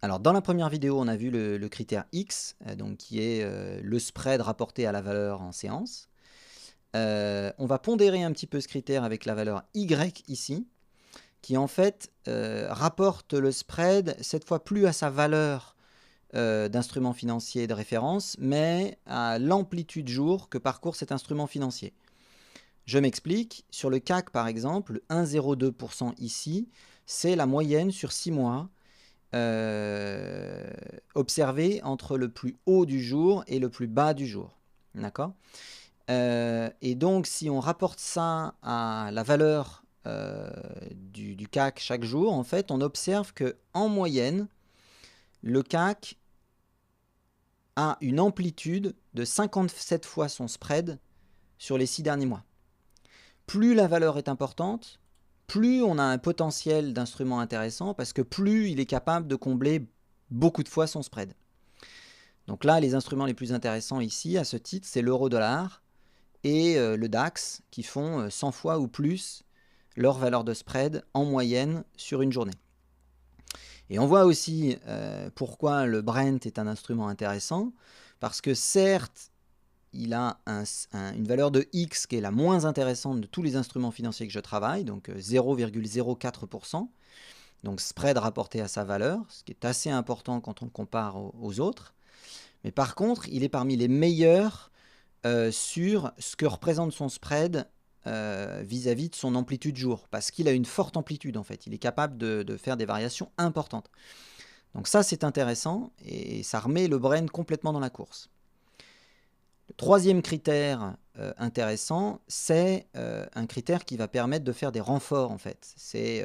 Alors dans la première vidéo, on a vu le critère X, donc qui est le spread rapporté à la valeur en séance. On va pondérer un petit peu ce critère avec la valeur Y ici, qui en fait rapporte le spread, cette fois plus à sa valeur d'instrument financier de référence, mais à l'amplitude jour que parcourt cet instrument financier. Je m'explique, sur le CAC par exemple, 1,02% ici, c'est la moyenne sur 6 mois observée entre le plus haut du jour et le plus bas du jour. D'accord? Et donc, si on rapporte ça à la valeur du CAC chaque jour, en fait, on observe que en moyenne, le CAC a une amplitude de 57 fois son spread sur les 6 derniers mois. Plus la valeur est importante, plus on a un potentiel d'instrument intéressant parce que plus il est capable de combler beaucoup de fois son spread. Donc là, les instruments les plus intéressants ici, à ce titre, c'est l'euro-dollar et le DAX qui font 100 fois ou plus leur valeur de spread en moyenne sur une journée. Et on voit aussi pourquoi le Brent est un instrument intéressant, parce que certes, il a une valeur de X qui est la moins intéressante de tous les instruments financiers que je travaille, donc 0,04%, donc spread rapporté à sa valeur, ce qui est assez important quand on le compare aux autres. Mais par contre, il est parmi les meilleurs sur ce que représente son spread vis-à-vis de son amplitude jour, parce qu'il a une forte amplitude en fait, il est capable de faire des variations importantes. Donc ça c'est intéressant et ça remet le Brent complètement dans la course. Le troisième critère intéressant, c'est un critère qui va permettre de faire des renforts en fait. C'est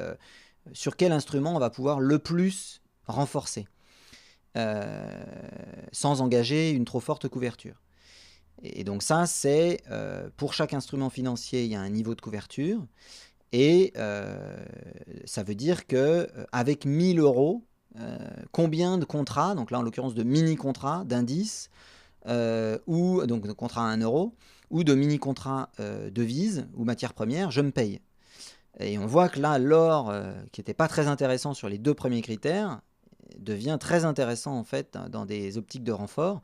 sur quel instrument on va pouvoir le plus renforcer sans engager une trop forte couverture. Et donc ça, c'est pour chaque instrument financier, il y a un niveau de couverture. Et ça veut dire qu'avec 1000 euros, combien de contrats, donc là en l'occurrence de mini-contrats, d'indices, ou donc de contrats à 1 euro, ou de mini-contrats devises ou matières premières, je me paye. Et on voit que là, l'or, qui n'était pas très intéressant sur les deux premiers critères, devient très intéressant en fait dans des optiques de renfort.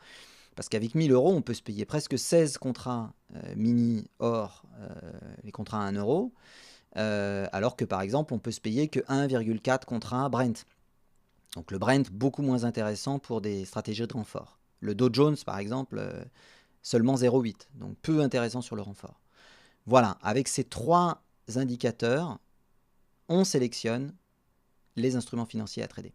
Parce qu'avec 1000 euros, on peut se payer presque 16 contrats mini or, les contrats à 1 euro, alors que par exemple, on peut se payer que 1,4 contrats Brent. Donc le Brent, beaucoup moins intéressant pour des stratégies de renfort. Le Dow Jones, par exemple, seulement 0,8, donc peu intéressant sur le renfort. Voilà, avec ces trois indicateurs, on sélectionne les instruments financiers à trader.